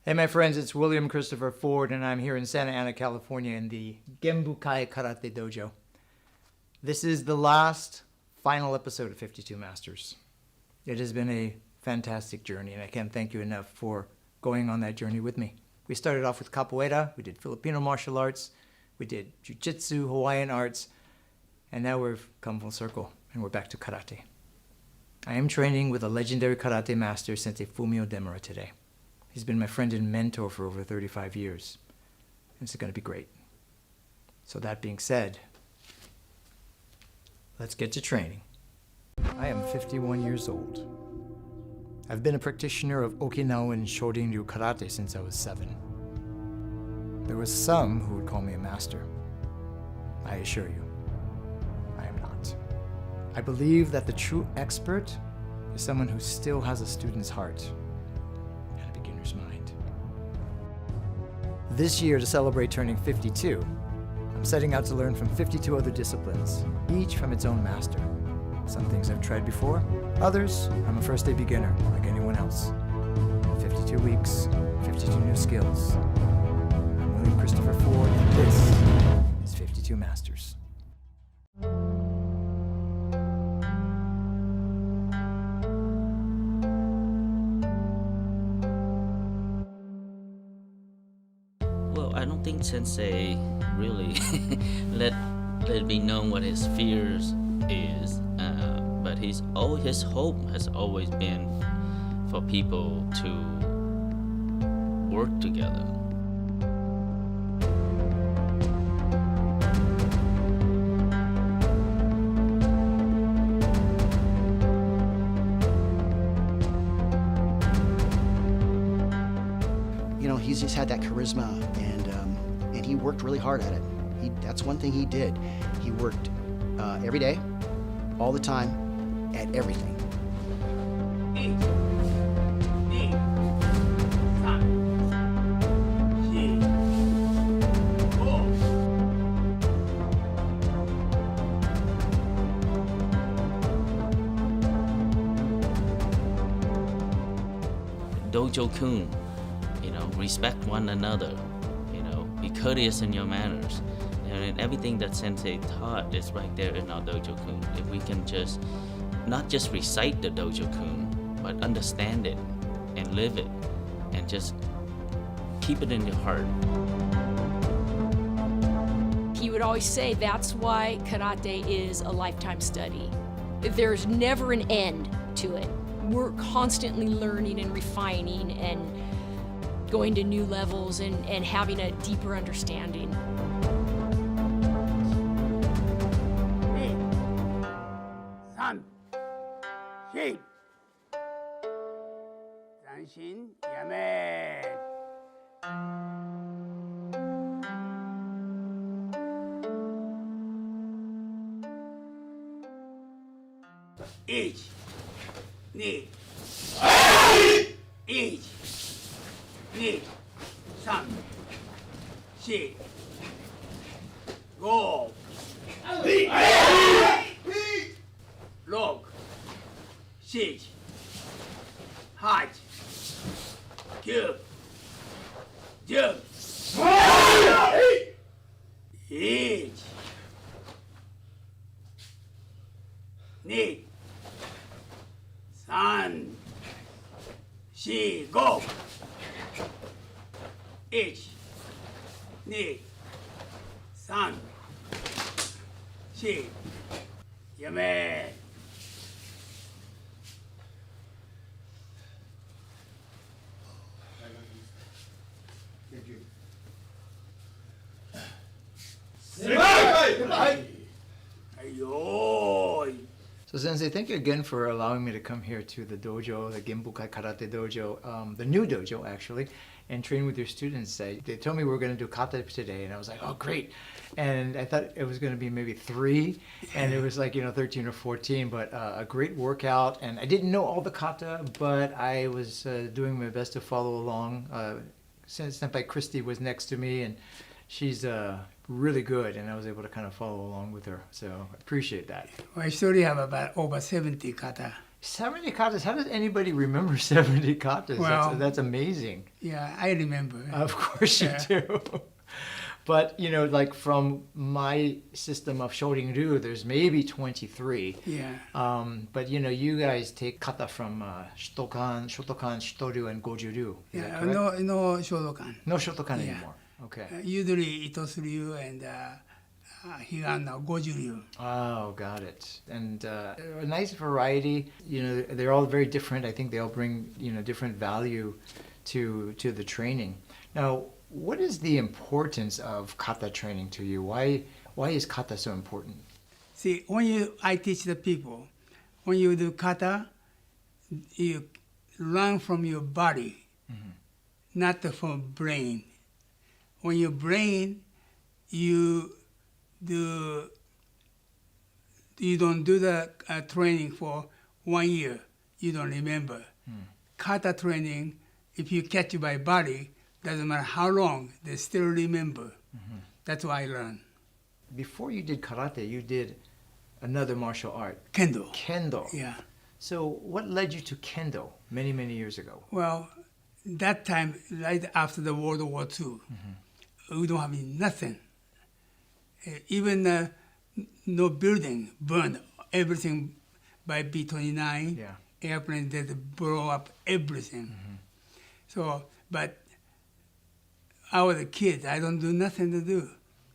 Hey my friends, it's William Christopher Ford and I'm here in Santa Ana, California in the Genbukai Karate Dojo. This is the last final episode of 52 Masters. It has been a fantastic journey and I can't thank you enough for going on that journey with me. We started off with capoeira, we did Filipino martial arts, we did jiu-jitsu, Hawaiian arts, and now we've come full circle and we're back to karate. I am training with a legendary karate master, Sensei Fumio Demura today. He's been my friend and mentor for over 35 years. This is going to be great. So that being said, let's get to training. I am 51 years old. I've been a practitioner of Okinawan Shorin-ryu karate since I was 7. There were some who would call me a master. I assure you, I am not. I believe that the true expert is someone who still has a student's heart. Mind. This year, to celebrate turning 52, I'm setting out to learn from 52 other disciplines, each from its own master. Some things I've tried before, others I'm a first-day beginner, like anyone else. 52 weeks, 52 new skills. I'm William Christopher Ford, and this is 52 Masters. I don't think Sensei really let it be known what his fears is, but his hope has always been for people to work together. You know, he's just had that charisma, and he worked really hard at it. That's one thing he did. He worked every day, all the time, at everything. Dojo-kun, respect one another, be courteous in your manners. And everything that Sensei taught is right there in our Dojo-kun. If we can just, not just recite the Dojo-kun, but understand it and live it and just keep it in your heart. He would always say that's why karate is a lifetime study. There's never an end to it. We're constantly learning and refining and going to new levels and having a deeper understanding. So Sensei, thank you again for allowing me to come here to the dojo, the Genbukai Karate Dojo, the new dojo actually, and train with your students. They told me we were going to do kata today, and I was like, oh great. And I thought it was going to be maybe 3, and it was like, 13 or 14, but a great workout. And I didn't know all the kata, but I was doing my best to follow along. Senpai Christy was next to me, and she's really good, and I was able to kind of follow along with her. So I appreciate that. I still have about over 70 kata. 70 katas. How does anybody remember 70 katas? Well- That's amazing. Yeah, I remember. Of course you Yeah. do. But, like from my system of Shorin-ryu, there's maybe 23. Yeah. But, you guys take kata from Shotokan, Shitoryu, and Goju-ryu. Is that Yeah, correct? no Shodokan. No Shotokan Yeah. anymore. Okay. Usually Itosu-ryu and Higano Goju-ryu. Oh, got it. And a nice variety. They're all very different. I think they all bring, different value to the training. Now, what is the importance of kata training to you? Why is kata so important? See, I teach the people, when you do kata, you learn from your body, not from brain. When your brain, you don't do the training for 1 year, you don't remember. Kata training, if you catch it by body, doesn't matter how long, they still remember. That's what I learned. Before you did karate, you did another martial art, Kendo. kendo. Yeah. So what led you to kendo many, many years ago? Well, that time, right after the World War II, we don't have nothing. Even no building burned, everything by B-29. Yeah. Airplanes that blow up everything. So, but I was a kid. I don't do nothing to do.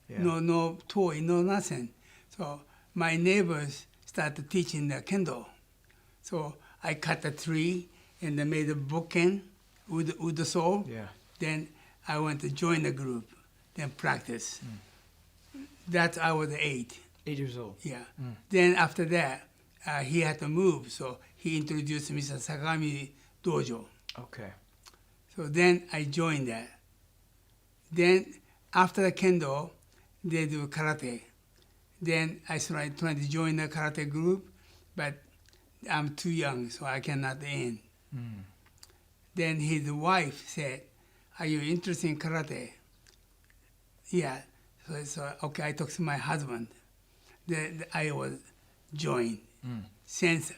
Yeah. No toy, no nothing. So my neighbors started teaching the kendo. So I cut a tree and I made a bookend with the saw. Yeah. Then I went to join the group, then practice. That I was 8. 8 years old. Yeah. Then after that, he had to move, so he introduced Mr. Sagami Dojo. Okay. So then I joined that. Then after the kendo, they do karate. Then I started trying to join the karate group, but I'm too young, so I cannot in. Then his wife said, "Are you interested in karate?" Yeah. So okay, I talked to my husband. Then I was joined. Since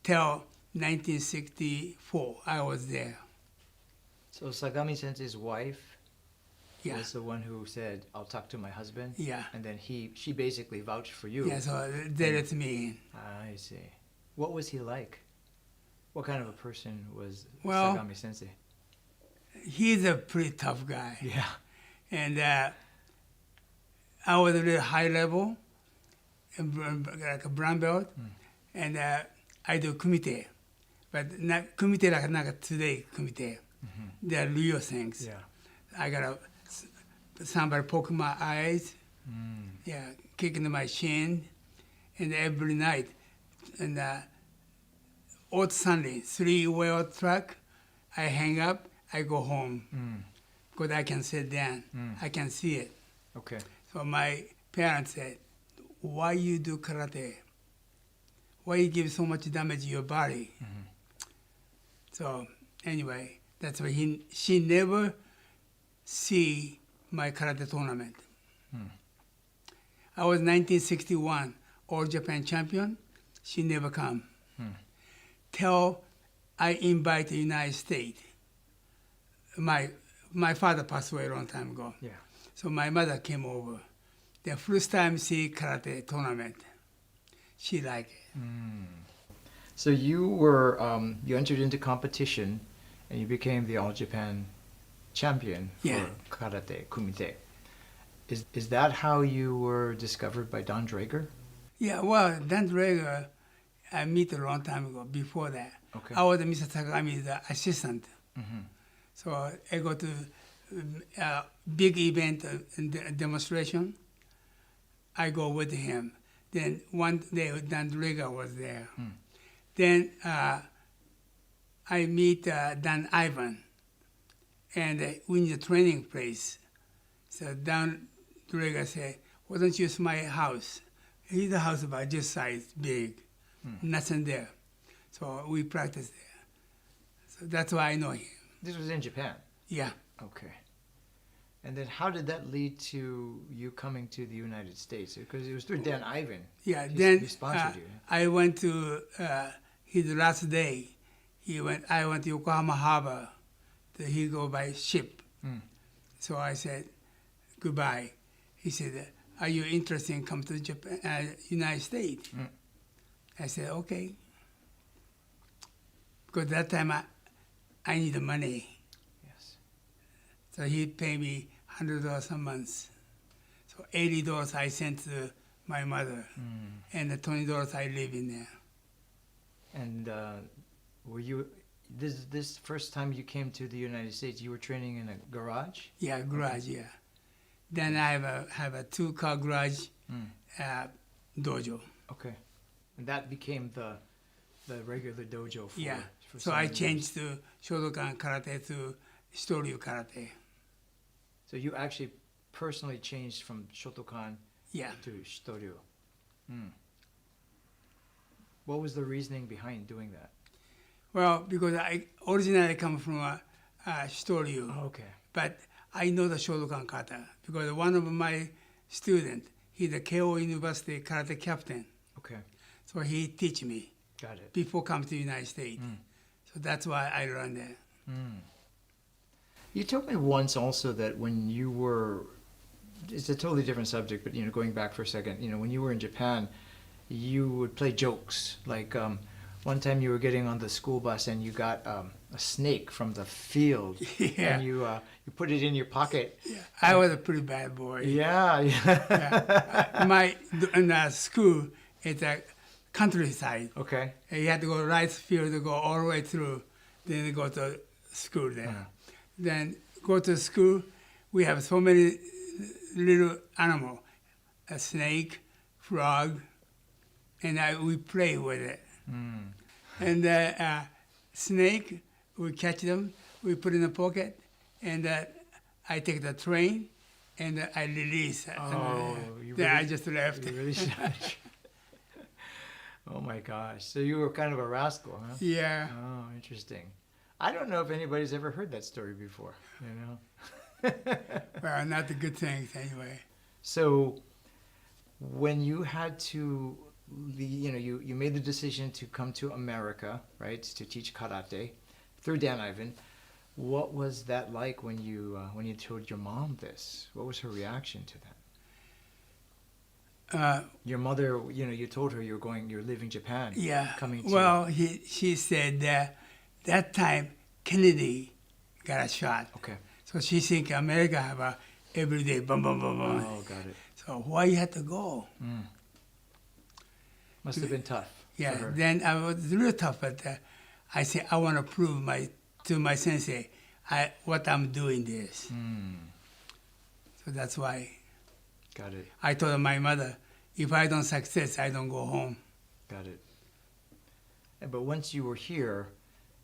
till 1964, I was there. So Sagami Sensei's wife Yeah. was the one who said, "I'll talk to my husband." Yeah. And then she basically vouched for you. Yeah, so they let me in. I see. What was he like? What kind of a person was Well- Sagami Sensei? He's a pretty tough guy. Yeah. And I was a really high level, like a brown belt, and I do kumite. But not kumite like not today kumite. They're real things. Yeah. I got somebody poking my eyes, yeah, kicking my shin, and every night, and all Sunday, 3-wheel truck, I hang up, I go home, because I can sit down, I can see it. Okay. So my parents said, "Why you do karate? Why you give so much damage to your body?" So anyway, that's why she never see my karate tournament. I was 1961 All Japan champion. She never come. Till I invite the United States. My father passed away a long time ago. Yeah. So my mother came over. The first time see karate tournament. She liked it. So you were you entered into competition, and you became the All Japan champion for Yeah. karate kumite. Is that how you were discovered by Don Drager? Yeah, well, Dan Drager, I met a long time ago. Before that, Okay. I was Mr. Takami's assistant. So I go to a big event and demonstration. I go with him. Then one day, Dan Drager was there. Then I meet Dan Ivan, and we need a training place. So Dan Drager said, "Why don't you use my house?" His house about this size, big, nothing there. So we practice there. So that's why I know him. This was in Japan. Yeah. Okay. And then how did that lead to you coming to the United States? Because it was through Dan Ivan. Yeah, He then sponsored you. I went to his last day, I went to Yokohama Harbor. He go by ship. So I said, goodbye. He said, are you interested in come to Japan, United States? I said, okay. Because that time I need the money. Yes. So he paid me $100 a month. So $80 I sent to my mother, and the $20 I live in there. And were you this first time you came to the United States? You were training in a garage. Yeah, garage. Yeah. Then I have a 2-car garage dojo. Okay. And that became the regular dojo for Yeah. for So so I many years. changed to Shotokan karate to Shoryu karate. So you actually personally changed from Shotokan Yeah. to Shitoryu. What was the reasoning behind doing that? Well, because I originally come from Shoryu, Okay. but I know the Shotokan kata because one of my students, he's the Keio University karate captain. Okay. So he teach me Got it. before come to United States. So that's why I learned that. You told me once also that when you were, it's a totally different subject, but going back for a second, when you were in Japan, you would play jokes. Like one time you were getting on the school bus and you got a snake from the field, Yeah. and you put it in your pocket. Yeah. I was a pretty bad boy. Yeah. In the school, it's a countryside. Okay. You had to go rice field to go all the way through, then go to school there. Then go to school, we have so many little animals, a snake, frog, and we play with it. And snake, we catch them, we put in the pocket, and I take the train, and I release. Oh, Then I just left. You really should. Oh my gosh. So you were kind of a rascal, huh? Yeah. Oh, interesting. I don't know if anybody's ever heard that story before, Well, not the good things anyway. So when you had to, you made the decision to come to America, right, to teach karate through Dan Ivan. What was that like when you told your mom this? What was her reaction to that? Your mother, you told her you're leaving Japan. Yeah. Coming to. Well, she said that time Kennedy got a shot. Okay. So she think America have a every day bum bum bum bum. Oh, got it. So why you had to go? Must have been tough. Yeah. For her. Then I was real tough, but I said I want to prove to my sensei what I'm doing this. So that's why Got it. I told my mother, if I don't success, I don't go home. Got it. But once you were here,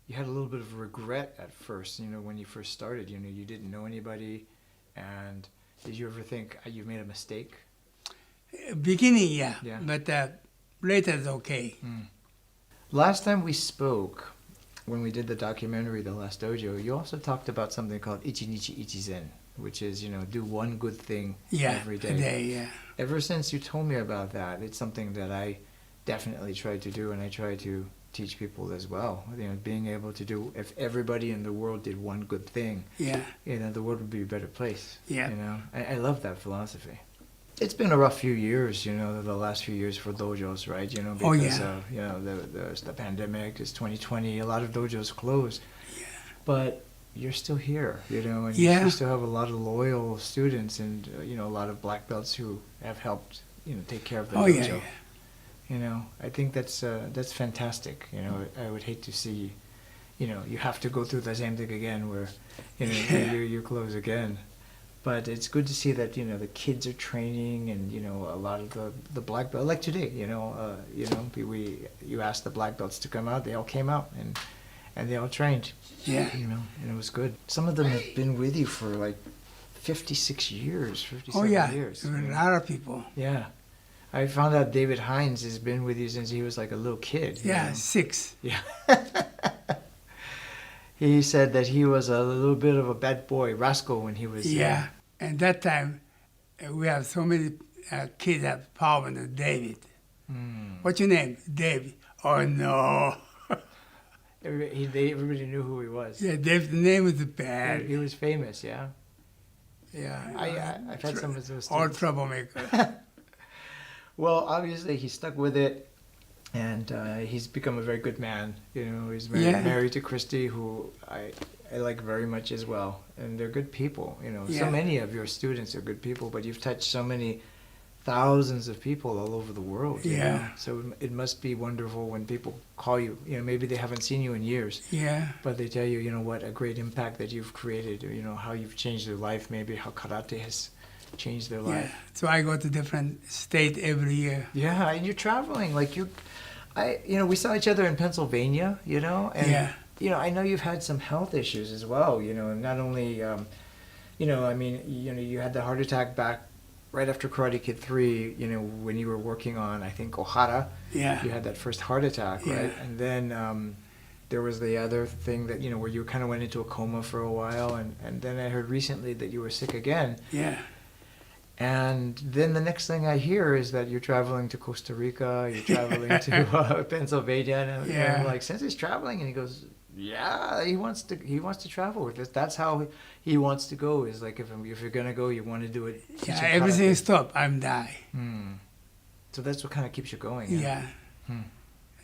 you had a little bit of regret at first, when you first started, you didn't know anybody. And did you ever think you made a mistake? Beginning, yeah. Yeah. But later it's okay. Last time we spoke, when we did the documentary, The Last Dojo, you also talked about something called Ichinichi Ichizen, which is, do one good thing every day. A day, yeah. Ever since you told me about that, it's something that I definitely try to do, and I try to teach people as well. Being able to do, if everybody in the world did one good thing, Yeah. the world would be a better place. Yeah. I love that philosophy. It's been a rough few years, the last few years for dojos, right? Because Oh, yeah. of, the pandemic, it's 2020, a lot of dojos closed. Yeah. But you're still here, and Yeah. you still have a lot of loyal students and, a lot of black belts who have helped, take care of the Oh, dojo. yeah. I think that's fantastic. I would hate to see, you have to go through the same thing again where, you close again. But it's good to see that, the kids are training and, a lot of the black belts, like today, you asked the black belts to come out, they all came out and they all trained. Yeah. And it was good. Some of them have been with you for like 56 years, 57 Oh, yeah. years. There were a lot of people. Yeah. I found out David Hines has been with you since he was like a little kid. Yeah, 6. Yeah. He said that he was a little bit of a bad boy, rascal, when he was Yeah. And that time, we have so many kids have power than David. What's your name? David. Oh, no. Everybody knew who he was. Yeah, the name is bad. He was famous, yeah. Yeah. I've had some of those All students. troublemaker. Well, obviously he stuck with it, and he's become a very good man. You know, he's married to Christy, who I like very much as well, and they're good people. You know, Yeah. so many of your students are good people, but you've touched so many thousands of people all over the world. You Yeah. know? So it must be wonderful when people call you. You know, maybe they haven't seen you in years, Yeah. but they tell you, you know, what a great impact that you've created, or, you know, how you've changed their life, maybe how karate has changed their Yeah. life. So I go to different state every year. Yeah, and you're traveling like we saw each other in Pennsylvania, you know, and Yeah. you know, I know you've had some health issues as well, you know, and not only, you know, I mean, you know, you had the heart attack back right after Karate Kid 3, you know, when you were working on, I think, Ohara. Yeah. You had that first heart attack, right? Yeah. And then there was the other thing that, you know, where you kind of went into a coma for a while, and then I heard recently that you were sick again. Yeah. And then the next thing I hear is that you're traveling to Costa Rica, you're traveling to Pennsylvania, and I'm Yeah. like, since he's traveling, and he goes, yeah, he wants to travel with us. That's how he wants to go. Is like if you're gonna go, you want to do it. teach Yeah. him Everything karate. stopped. I'm die. So that's what kind of keeps you going. Yeah.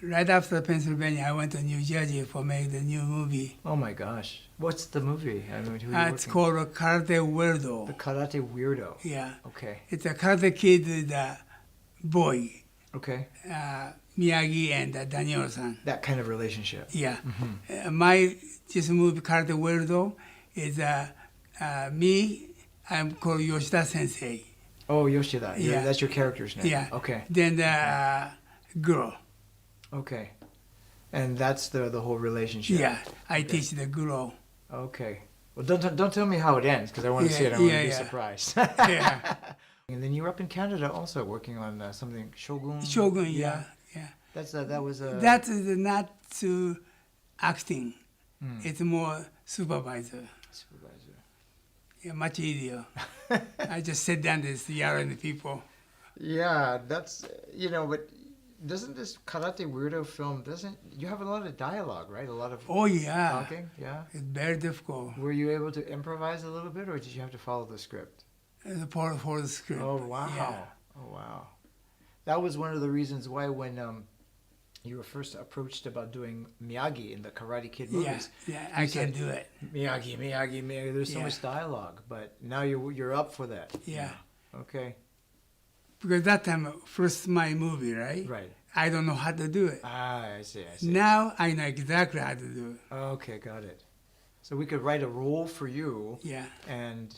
Right after Pennsylvania, I went to New Jersey for make the new movie. Oh my gosh, what's the movie? I mean, who are you It's working? called Karate The Weirdo. Karate Weirdo. Yeah. Okay. It's a Karate Kid with a boy, Okay. Miyagi and Daniel-san. That kind of relationship. Yeah. My this movie Karate Weirdo is me. I'm called Yoshida Sensei. Oh, Yoshida. Yeah. That's your character's name. Yeah. Okay. Then the girl. Okay. And that's the whole relationship. Yeah. I teach the girl. Okay. Well, don't tell me how it ends, because I want to see it. I want to be Yeah. surprised. Yeah. And then you were up in Canada also working on something Shogun. Shogun. Yeah. Yeah. That was a. That is not to acting. It's more supervisor. Supervisor. Yeah, much easier. I just sit down and yell at the people. Yeah, that's but doesn't this Karate Weirdo film you have a lot of dialogue, right? A lot of Oh yeah. talking. Yeah. It's very difficult. Were you able to improvise a little bit, or did you have to follow the script? The part for the script. Oh wow! Yeah. Oh wow! That was one of the reasons why when you were first approached about doing Miyagi in the Karate Kid Yeah, movies. yeah, I you can said, do it. Miyagi. There's so Yeah. much dialogue, but now you're up for that. Yeah. Okay. Because that time, first my movie, right? Right. I don't know how to do it. I see. Now I know exactly how to do it. Okay, got it. So we could write a role for you, Yeah. and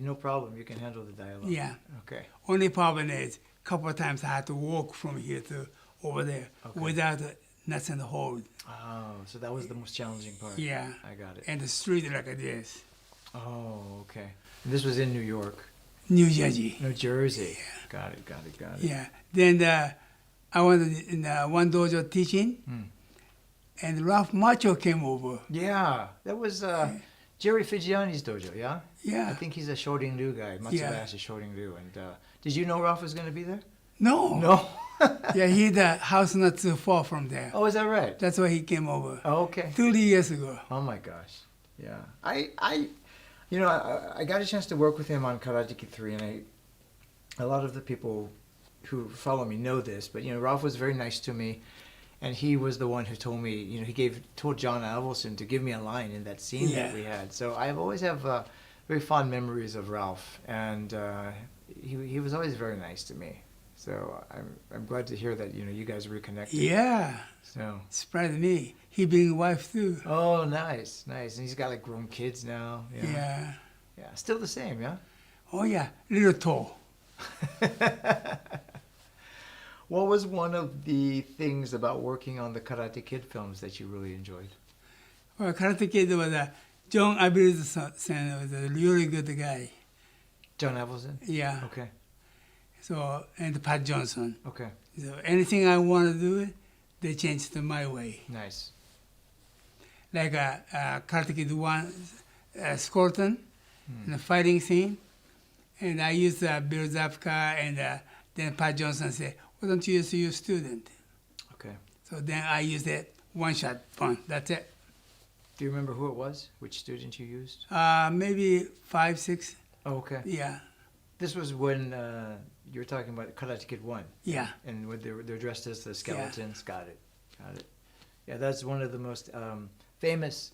no problem. You can handle the dialogue. Yeah. Okay. Only problem is, couple of times I had to walk from here to over there Okay. without nothing to hold. Oh, so that was the most challenging part. Yeah. I got it. And the street like this. Oh, okay. And this was in New York. New Jersey. New Jersey. Got it. Yeah. Then I was in one dojo teaching, and Ralph Macho came over. Yeah, that was Jerry Figiani's dojo, yeah? Yeah. I think he's a Shorin-ryu guy, Matsubayashi Shorin-ryu. And did you know Ralph was going to be there? No. No. Yeah, he the house not too far from there. Oh, is that right? That's why he came over. Oh, okay. 30 years ago. Oh my gosh. Yeah. I got a chance to work with him on Karate Kid 3, and a lot of the people who follow me know this, but Ralph was very nice to me, and he was the one who told me, he told John Avildsen to give me a line in that scene that we had. So I always have very fond memories of Ralph, and he was always very nice to me. So I'm glad to hear that you guys reconnected. Yeah. So. Surprised me. He being wife too. Oh, nice. And he's got like grown kids now. Yeah. Yeah. Still the same, yeah. Oh yeah, little tall. What was one of the things about working on the Karate Kid films that you really enjoyed? Well, Karate Kid was John Avildsen was a really good guy. John Avildsen? Yeah. Okay. So and Pat Johnson. Okay. So anything I want to do, they changed to my way. Nice. Like Karate Kid 1, Scorpion, in the fighting scene. And I used Bill Zabka, and then Pat Johnson said, why don't you use your student? Okay. So then I used it one shot, fun. That's it. Do you remember who it was? Which student you used? Maybe 5, 6. Oh, okay. Yeah, This was when you were talking about Karate Kid 1. yeah, And when they're dressed as the skeletons. Got it. Got it. Yeah, that's one of the most famous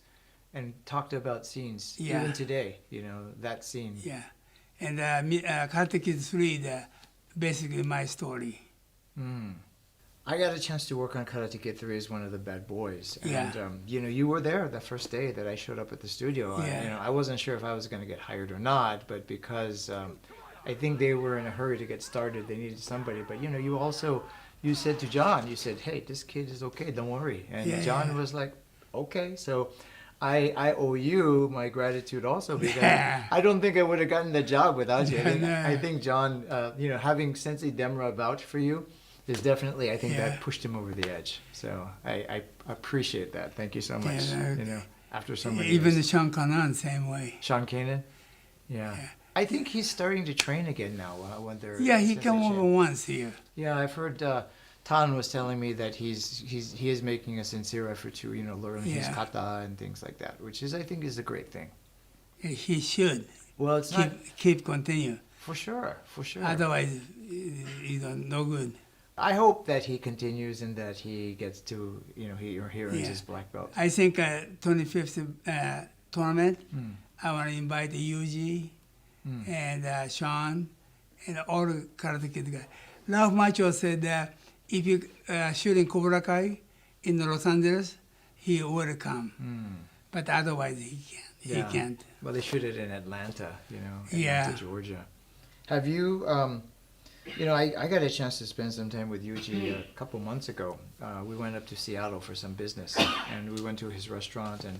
and talked about scenes Yeah. even today. You know, that scene. yeah. And Karate Kid 3, basically my story. Mm. I got a chance to work on Karate Kid 3 as one of the bad boys. And, Yeah. you know, you were there the first day that I showed up at the studio. Yeah. I wasn't sure if I was going to get hired or not, but because I think they were in a hurry to get started, they needed somebody. But, you know, you said to John, you said, hey, this kid is okay, don't worry. And Yeah, John yeah. was like, okay. So I owe you my gratitude also because Yeah. I don't think I would have gotten the job without you. Yeah. I think John, you know, having Sensei Demura vouch for you is definitely, I think Yeah. that pushed him over the edge. So I appreciate that. Thank you so much. Yeah, you know, after so many Even years. Sean Kanan, same way. Sean Kanan? Yeah. Yeah. I think he's starting to train again now when they're Yeah, he since came they over changed. once here. Yeah, I've heard Tan was telling me that he is making a sincere effort to, you know, learn his Yeah. kata and things like that, which is I think is a great thing. He should Well, it's not keep continue. for sure, for sure. Otherwise, no good. I hope that he continues and that he gets to, you know, he earns Yeah. his black belt. I think 25th tournament, Mm. I want to invite Yuji Mm. and Sean and all the Karate Kid guys. Ralph Macho said that if you shooting Cobra Kai in Los Angeles, he will come. Mm. But otherwise, he can't. Yeah. He can't. Well, they shoot it in Atlanta, you know, Atlanta, Yeah. Georgia. Have you, you know, I got a chance to spend some time with Yuji a couple months ago. We went up to Seattle for some business, and we went to his restaurant, and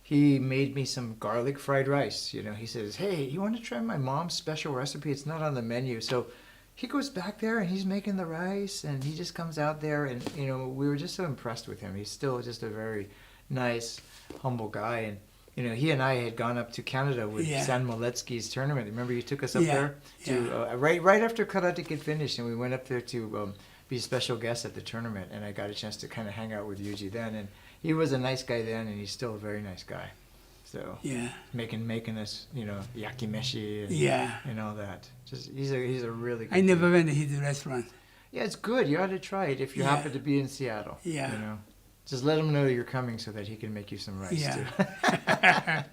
he made me some garlic fried rice. You know, he says, hey, you want to try my mom's special recipe? It's not on the menu. So he goes back there, and he's making the rice, and he just comes out there, and, you know, we were just so impressed with him. He's still just a very nice, humble guy, and you know, he and I had gone up to Canada with Yeah. San Moletsky's tournament. Remember, you took us up Yeah, there to yeah. right after Karate Kid finished, and we went up there to be special guests at the tournament. And I got a chance to kind of hang out with Yuji then, and he was a nice guy then, and he's still a very nice guy. So Yeah. making us, you know, yakimeshi and, Yeah. and all that. Just he's a really good I never dude. went to his restaurant. Yeah, it's good. You ought to try it if you Yeah. happen to be in Seattle. Yeah. You know, just let him know you're coming so that he can make you some rice Yeah. too.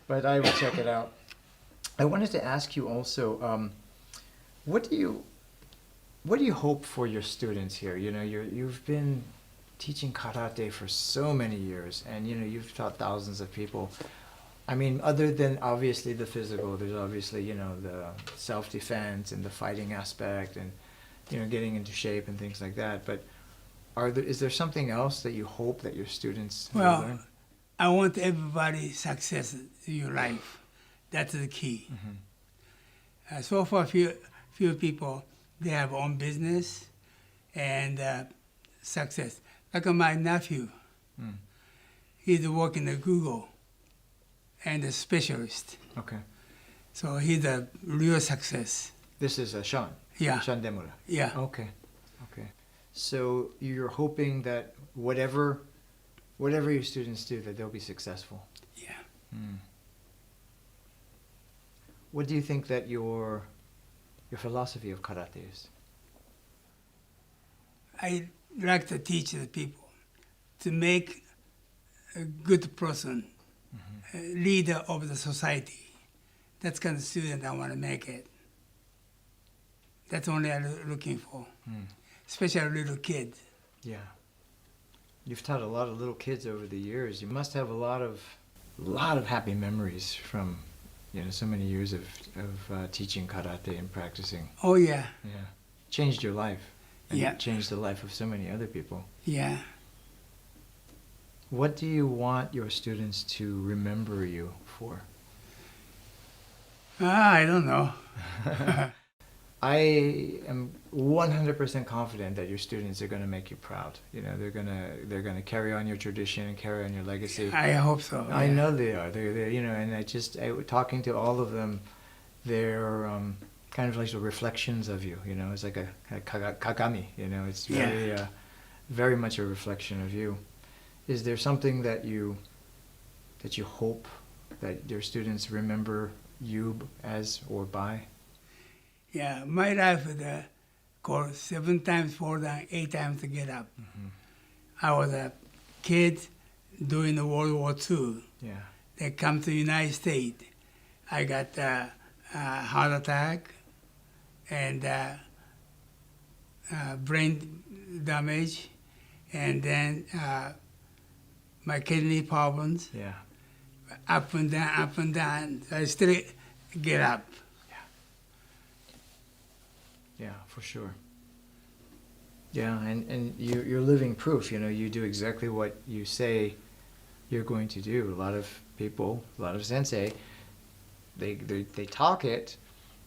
But I will check it out. I wanted to ask you also, what do you hope for your students here? You know, you've been teaching karate for so many years, and you know you've taught thousands of people. I mean, other than obviously the physical, there's obviously, you know, the self-defense and the fighting aspect, and you know, getting into shape and things like that. But is there something else that you hope that your students will Well, learn? I want everybody success in your life. That's the key. Mm-hmm. So far, few people, they have own business and success. Like my nephew, Mm. he's working at Google and a specialist. Okay. So he's a real success. This is Sean. Yeah. Sean Demura. Yeah. Okay. Okay. So you're hoping that whatever your students do, that they'll be successful. Yeah. Mm. What do you think that your philosophy of karate is? I like to teach the people to make a good person, a leader of the society. That's kind of student I want to make it. That's only I'm looking for, especially little kids. Yeah. You've taught a lot of little kids over the years. You must have a lot of happy memories from, you know, so many years of teaching karate and practicing. Oh yeah, Yeah. Changed your life. And Yeah. it changed the life of so many other people. yeah. What do you want your students to remember you for? I don't know. I am 100% confident that your students are going to make you proud. You know, they're gonna carry on your tradition and carry on your legacy. I hope so. I yeah. know they are. They're you know, and talking to all of them, they're kind of like the reflections of you. You know, it's like a kagami. You know, it's Yeah. very very much a reflection of you. Is there something that you hope that your students remember you as or by? Yeah, my life is called 7 times fall down, 8 times to get up. I was a kid during the World War II. Yeah. They come to the United States. I got a heart attack and brain damage, and then my kidney problems, Yeah. up and down, up and down. I still get up. Yeah, for sure. Yeah, and you're living proof. You know, you do exactly what you say you're going to do. A lot of people, a lot of sensei, they talk it,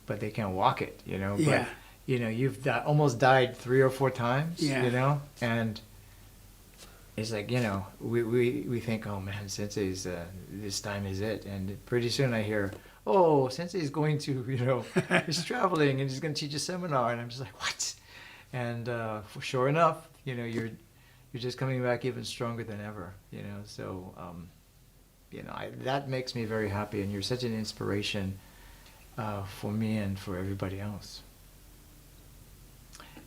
but they can't walk it. You know. Yeah. But, you know, you've almost died 3 or 4 times. Yeah. You know, and it's like, you know, we think, oh man, sensei's this time is it, and pretty soon I hear, oh, sensei's going to, you know, he's traveling and he's going to teach a seminar, and I'm just like, what? And for sure enough, you know, you're just coming back even stronger than ever, you know. So, you know, that makes me very happy, and you're such an inspiration for me and for everybody else.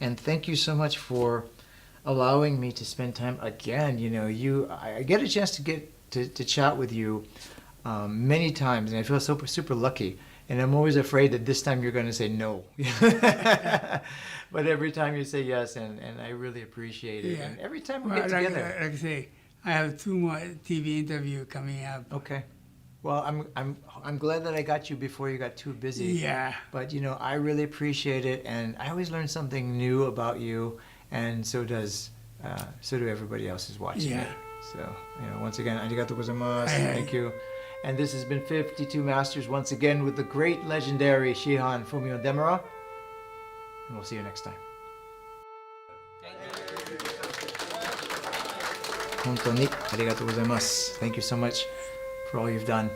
And thank you so much for allowing me to spend time again. You know, I get a chance to get to chat with you many times, and I feel super lucky. And I'm always afraid that this time you're going to say no. But every time you say yes, and I really appreciate it. Yeah. And every time we Well, get together. like I say, I have 2 more TV interviews coming up. Okay. Well, I'm glad that I got you before you got too busy. Yeah. But you know, I really appreciate it, and I always learn something new about you, and so do everybody else who's watching Yeah. it. So, you know, once again, arigatou gozaimasu. Hey. Thank you. And this has been 52 Masters once again with the great legendary Shihan Fumio Demura. And we'll see you next time. Hontoni arigatou gozaimasu. Thank you so much for all you've done.